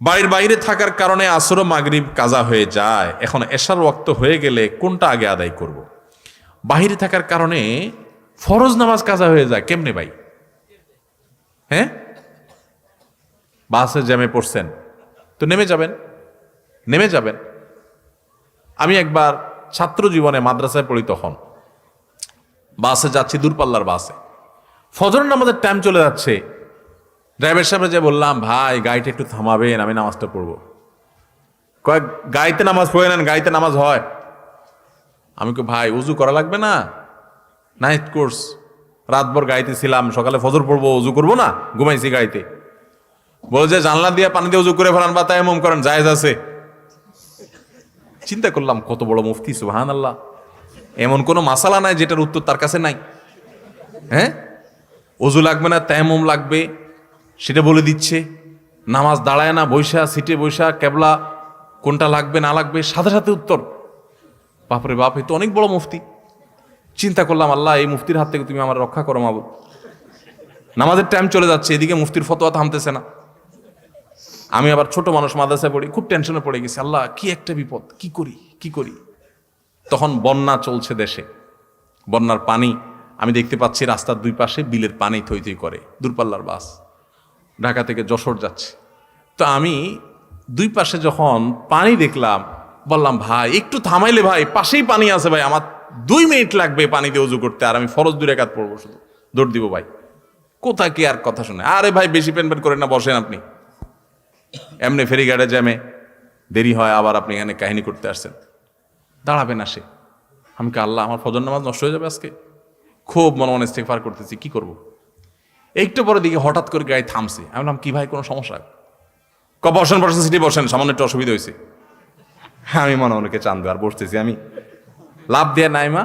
বাড়ির বাইরে থাকার কারণে আসর ও মাগরিব কাজা হয়ে যায়, এখন এশার ওয়াক্ত হয়ে গেলে কোনটা আগে আদায় করব। বাহিরে থাকার কারণে ফরজ নামাজ কাজা হয়ে যায় কেমনে ভাই? হ্যাঁ, বাসে জ্যামে পড়ছেন তো নেমে যাবেন। আমি একবার ছাত্র জীবনে মাদ্রাসায় পড়ি, তখন বাসে যাচ্ছি, দূরপাল্লার বাসে, ফজর নামাজের টাইম চলে যাচ্ছে। ড্রাইভার সাহেব যে বললাম, ভাই গাড়িটা একটু থামাবেন, আমি নামাজটা পড়বো। কয়েক গাড়িতে নামাজ পড়ে নেন, গাড়িতে নামাজ হয়। আমি কই ভাই উজু করা লাগবে না, নাইট কোর্স, রাতভর গাড়িতে ছিলাম, সকালে ফজর পড়বো, উজু করবো না, ঘুমাইছি গাড়িতে। বলে যে জানলা দিয়ে পানি দিয়ে উজু করে ফেলান বা তায়াম্মুম করেন, জায়েজ আছে। চিন্তা করলাম কত বড় মুফতি, সুবহানাল্লাহ, এমন কোনো মাসালা নাই যেটার উত্তর তার কাছে নাই। হ্যাঁ, উজু লাগবে না, তায়াম্মুম লাগবে সেটা বলে দিচ্ছে। নামাজ দাঁড়ায় না, বৈশা সিটে বৈশা কেবলা কোনটা লাগবে না লাগবে সাথে সাথে উত্তর। বাপরে বাপ, এ তো অনেক বড় মুফতি। চিন্তা করলাম, আল্লাহ এই মুফতির হাত থেকে তুমি আমার রক্ষা করো মাবুদ। নামাজের টাইম চলে যাচ্ছে, এদিকে মুফতির ফতোয়া থামতেছে না। আমি আবার ছোট মানুষ, মাদ্রাসায় পড়ি, খুব টেনশনে পড়ে গেছি, আল্লাহ কি একটা বিপদ, কি করি। তখন বন্যা চলছে দেশে, বন্যার পানি আমি দেখতে পাচ্ছি রাস্তার দুই পাশে বিলের পানি থই থই করে। দূরপাল্লার বাস ঢাকা থেকে যশোর যাচ্ছে, তো আমি দুই পাশে যখন পানি দেখলাম, বললাম ভাই একটু থামাইলে, ভাই পাশেই পানি আছে ভাই, আমার 2 মিনিট লাগবে পানি দিয়ে উজু করতে, আর আমি ফরজ 2 রাকাত পড়বো, শুধু দৌড় দিব ভাই। কোথায় কি আর কথা শুনে, আরে ভাই বেশি পেন করেন না, বসেন আপনি। এমনি ফেরিঘাটে জ্যামে দেরি হয়, আবার আপনি এখানে কাহিনী করতে আসছেন, দাঁড়াবেন আসে। আমি কি আল্লাহ আমার ফজর নামাজ নষ্ট হয়ে যাবে আজকে। খুব মনে মনে ইস্তেগফার করতেছি, কি করব। একটু পরে দিকে হঠাৎ করে গাড়ি থামছে। আমি বললাম কি ভাই, কোনো সমস্যা? বসেন সিটি বসেন, সামান্য একটু অসুবিধা হয়েছে। আমি মনে অনেকে চান্দু আর বসতেছি। আমি লাভ দিয়ে নাইমা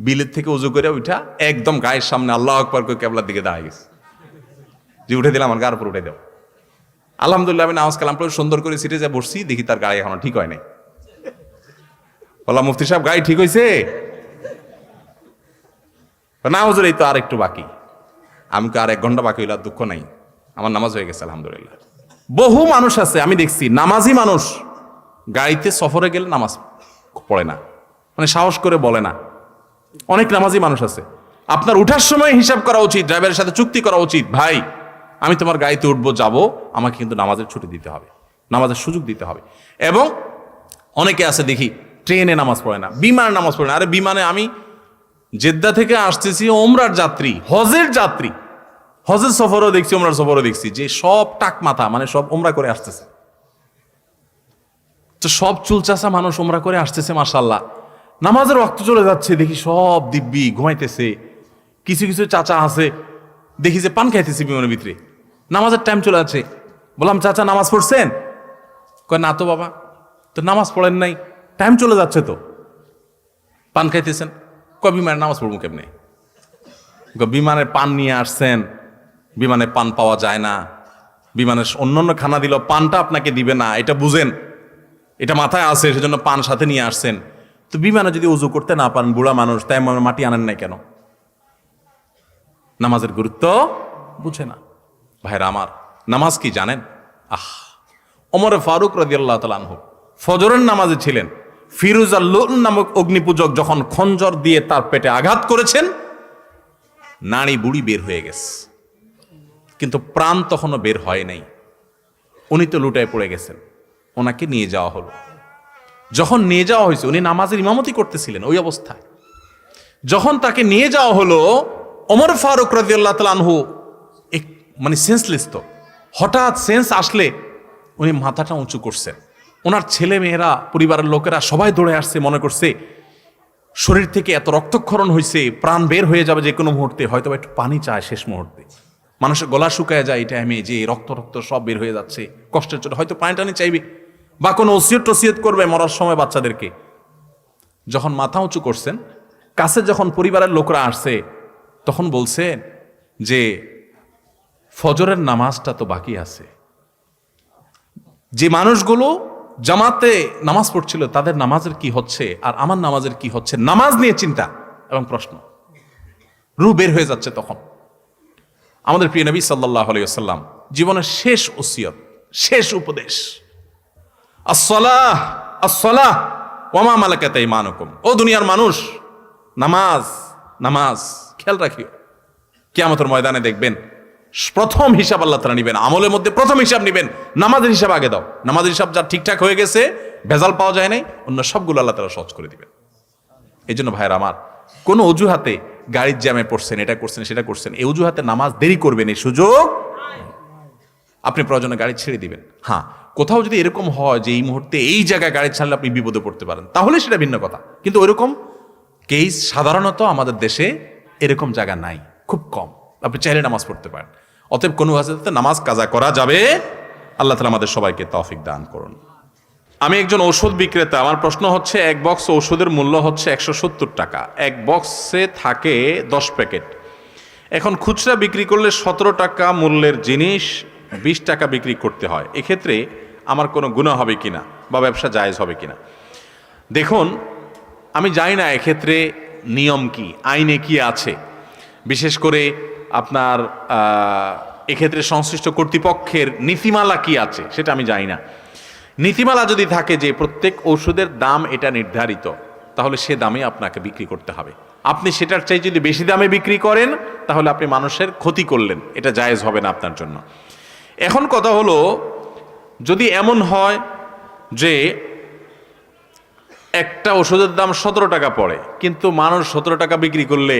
বিলের থেকে উজু করে উঠা একদম গায়ের সামনে আল্লাহ আকবার করে কেবলার দিকে দাঁড়ায় গেছে, যে উঠে দিলাম, আমার গার উপর উঠে দাও। আলহামদুলিল্লাহ আমি নামাজ কালাম পড়ে সুন্দর করে সিটে যা বসছি, দেখি তার গাড়ি এখনো ঠিক হয় নাই। বললাম মুফতি সাহেব গাড়ি ঠিক হয়েছে? না হুজুর এই তো আর একটু বাকি। আমি তো আর 1 ঘন্টা বাকি হইলে আর দুঃখ নাই, আমার নামাজ হয়ে গেছে আলহামদুলিল্লাহ। বহু মানুষ আছে আমি দেখছি, নামাজি মানুষ গাড়িতে সফরে গেলে নামাজ পড়ে না, মানে সাহস করে বলে না। অনেক নামাজি মানুষ আছে। আপনার উঠার সময় হিসাব করা উচিত, ড্রাইভারের সাথে চুক্তি করা উচিত, ভাই আমি তোমার গাড়িতে উঠবো, যাবো, আমাকে কিন্তু নামাজের ছুটি দিতে হবে, নামাজের সুযোগ দিতে হবে। এবং অনেকে আছে দেখি ট্রেনে নামাজ পড়ে না, বিমানে নামাজ পড়ে না। আরে বিমানে আমি জেদ্দা থেকে আসতেছি, ওমরার যাত্রী, হজের যাত্রী, হজের সফরও দেখছি, ওমরার সফরও দেখছি, যে সব টাক মাথা, মানে সব ওমরা করে আসতেছে। তো সব চুলচাচা মানুষ ওমরা করে আসতেছে, মাশাআল্লাহ। নামাজের ওয়াক্ত চলে যাচ্ছে, দেখি সব দিব্যি ঘুমাইতেছে। কিছু কিছু চাচা আছে দেখি যে পান খাইতেছে বিমানের ভিতরে, নামাজের টাইম চলে যাচ্ছে। বললাম চাচা নামাজ পড়ছেন? কয় না তো বাবা। তো নামাজ পড়েন নাই, টাইম চলে যাচ্ছে তো, পান খাইতেছেন। কয় বিমানের নামাজ পড়বো কেমনে? বিমানের পান নিয়ে আসছেন, বিমানে পান পাওয়া যায় না, বিমানের অন্যান্য খানা দিল, পানটা আপনাকে দিবে না, এটা বুঝেন, এটা মাথায় আছে, সেজন্য পান সাথে নিয়ে আসছেন। তো বিমানে যদি উজু করতে না পারেন, বুড়া মানুষ, তাই মাটি আনেন নাই কেন? নামাজের গুরুত্ব বুঝে না। ভাইরা আমার, নামাজ কি জানেন? ওমর ফারুক রাদিয়াল্লাহু তাআলা আনহু ফজরের নামাজে ছিলেন। ফিরোজ আল-লুল নামক অগ্নিপূজক যখন খঞ্জর দিয়ে তার পেটে আঘাত করেছেন, নাড়ি বুড়ি বের হয়ে গেছে, কিন্তু প্রাণ তখনও বের হয় নাই। উনি তো লুটায় পড়ে গেছেন। ওনাকে নিয়ে যাওয়া হলো। যখন নিয়ে যাওয়া হয়েছে, উনি নামাজের ইমামতি করতেছিলেন ওই অবস্থায়। যখন তাকে নিয়ে যাওয়া হলো, ওমর ফারুক রাদিয়াল্লাহু তাআলা আনহু মানে সেন্সলেস, তো হঠাৎ সেন্স আসলে উনি মাথাটা উঁচু করছেন। ওনার ছেলে মেয়েরা, পরিবারের লোকেরা সবাই দৌড়ে আসছে, মনে করছে শরীর থেকে এত রক্তক্ষরণ হয়েছে, প্রাণ বের হয়ে যাবে যে কোনো মুহূর্তে, হয়তো একটু পানি চায় শেষ মুহূর্তে। মানুষের গলা শুকায় যায় এই টাইমে, যে রক্ত সব বের হয়ে যাচ্ছে, কষ্টের জন্য হয়তো পানি টানি চাইবে, বা কোনো ওসিয়ত করবে মরার সময় বাচ্চাদেরকে। যখন মাথা উঁচু করছেন, কাছে যখন পরিবারের লোকরা আসছে, তখন বলছেন যে ফজরের নামাজটা তো বাকি আছে। যে মানুষগুলো জামাতে নামাজ পড়ছিল তাদের নামাজের কি হচ্ছে আর আমার নামাজের কি হচ্ছে, নামাজ নিয়ে চিন্তা এবং প্রশ্ন, রূহ বের হয়ে যাচ্ছে। তখন আমাদের প্রিয় নবী সাল্লাল্লাহু আলাইহি ওয়াসাল্লাম জীবনের শেষ ওসিয়ত, শেষ উপদেশ, আসসালাহ আসসালাহ ওয়া মা মালাকাত আইমানুকুম। ও দুনিয়ার মানুষ, নামাজ নামাজ খেয়াল রাখিও। কিয়ামতের ময়দানে দেখবেন প্রথম হিসাব আল্লাহ তাআলা নিবেন, আমলের মধ্যে প্রথম হিসাব নিবেন, নামাজের হিসাব আগে দাও। নামাজের হিসাব যা ঠিকঠাক হয়ে গেছে, ভেজাল পাওয়া যায় নাই, অন্য সবগুলো আল্লাহ তাআলা সহজ করে দিবেন। এই জন্য ভাইয়ের আমার, কোনো অজুহাতে গাড়ির জ্যামে পড়ছেন, এটা করছেন সেটা করছেন, এই অজুহাতে নামাজ দেরি করবেন, এই সুযোগ আপনি প্রয়োজনে গাড়ি ছেড়ে দিবেন। হ্যাঁ, কোথাও যদি এরকম হয় যে এই মুহূর্তে এই জায়গায় গাড়ি ছাড়লে আপনি বিপদে পড়তে পারেন, তাহলে সেটা ভিন্ন কথা। কিন্তু ওইরকম কেস সাধারণত আমাদের দেশে এরকম জায়গা নাই, খুব কম। আপনি চাইলে নামাজ পড়তে পারেন। অতএব কোনো হাজাতে নামাজ কাজা করা যাবে। আল্লাহ তাআলা আমাদের সবাইকে তৌফিক দান করুন। আমি একজন ঔষধ বিক্রেতা। আমার প্রশ্ন হচ্ছে, এক বক্স ঔষধের মূল্য হচ্ছে 170 টাকা। এক বক্সে থাকে 10 প্যাকেট। এখন খুচরা বিক্রি করলে 17 টাকা মূল্যের জিনিস 20 টাকা বিক্রি করতে হয়। এক্ষেত্রে আমার কোনো গুনাহ হবে কিনা বা ব্যবসা জায়েজ হবে কিনা? দেখুন, আমি জানি না এক্ষেত্রে নিয়ম কি, আইনে কি আছে, বিশেষ করে আপনার এক্ষেত্রে সংশ্লিষ্ট কর্তৃপক্ষের নীতিমালা কি আছে সেটা আমি জানি না। নীতিমালা যদি থাকে যে প্রত্যেক ঔষধের দাম এটা নির্ধারিত, তাহলে সে দামে আপনাকে বিক্রি করতে হবে। আপনি সেটার চাই যদি বেশি দামে বিক্রি করেন, তাহলে আপনি মানুষের ক্ষতি করলেন, এটা জায়েজ হবে না আপনার জন্য। এখন কথা হলো, যদি এমন হয় যে একটা ওষুধের দাম 17 টাকা পড়ে, কিন্তু মানুষ 17 টাকা বিক্রি করলে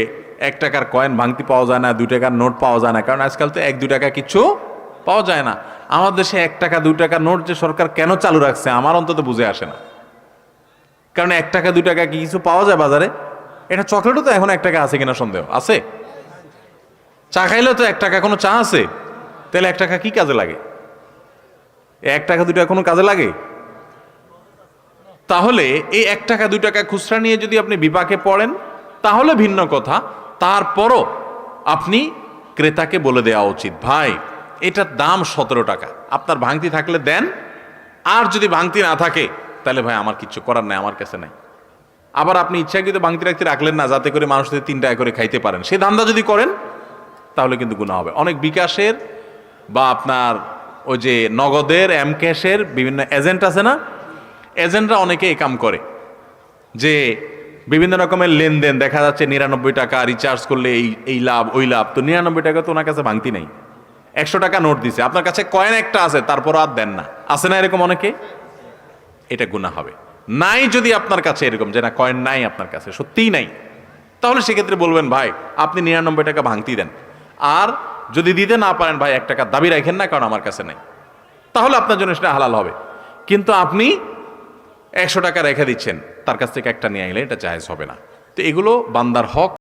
1 টাকার কয়েন ভাঙতি পাওয়া যায় না, 2 টাকার নোট পাওয়া যায় না, কারণ আজকাল তো 1-2 টাকা কিছু পাওয়া যায় না। আমার দেশে 1 টাকা 2 টাকার নোট যে সরকার কেন চালু রাখছে আমার অন্তত বুঝে আসে না। কারণ 1 টাকা 2 টাকা কি কিছু পাওয়া যায় বাজারে? এটা চকলেটও তো এখন 1 টাকা আছে কিনা সন্দেহ আছে। চা খাইলেও তো 1 টাকা কোনো চা আছে, তাহলে 1 টাকা কি কাজে লাগে? 1 টাকা 2 টাকা কোনো কাজে লাগে? তাহলে এই 1 টাকা 2 টাকা খুচরা নিয়ে যদি আপনি বিপাকে পড়েন, তাহলে ভিন্ন কথা। তারপরও আপনি ক্রেতাকে বলে দেওয়া উচিত, ভাই এটার দাম 17 টাকা, আপনার ভাঙতি থাকলে দেন, আর যদি ভাঙতি না থাকে তাহলে ভাই আমার কিচ্ছু করার নাই, আমার কাছে নাই। আবার আপনি ইচ্ছাকৃত ভাঙতি রাখতে রাখলেন না, যাতে করে মানুষদের 3 টাকা করে খাইতে পারেন, সে ধান্দা যদি করেন তাহলে কিন্তু গুনাহ হবে। অনেক বিকাশের বা আপনার ওই যে নগদের এম-ক্যাশের বিভিন্ন এজেন্ট আছে না, এজেন্টরা অনেকে এই কাম করে যে বিভিন্ন রকমের লেনদেন দেখা যাচ্ছে 99 টাকা রিচার্জ করলে এই লাভ ওই লাভ, তো 99 টাকা তো ওনার কাছে ভাঙতি নেই, 100 টাকা নোট দিছে, আপনার কাছে কয়েন একটা আছে, তারপর আর দেন না, আছে না এরকম অনেকে? এটা গুনাহ হবে। নাই যদি আপনার কাছে এরকম যে না কয়েন নাই আপনার কাছে, সত্যিই নাই, তাহলে সেক্ষেত্রে বলবেন ভাই আপনি 99 টাকা ভাঙতি দেন, আর যদি দিতে না পারেন ভাই 1 টাকা দাবি রাখেন না, কারণ আমার কাছে নাই, তাহলে আপনার জন্য সেটা হালাল হবে। কিন্তু আপনি 100 টাকা রেখে দিচ্ছেন, তার কাছ থেকে একটা নিয়ে আইলে এটা জায়েজ হবে না। তো এগুলো বান্দার হক।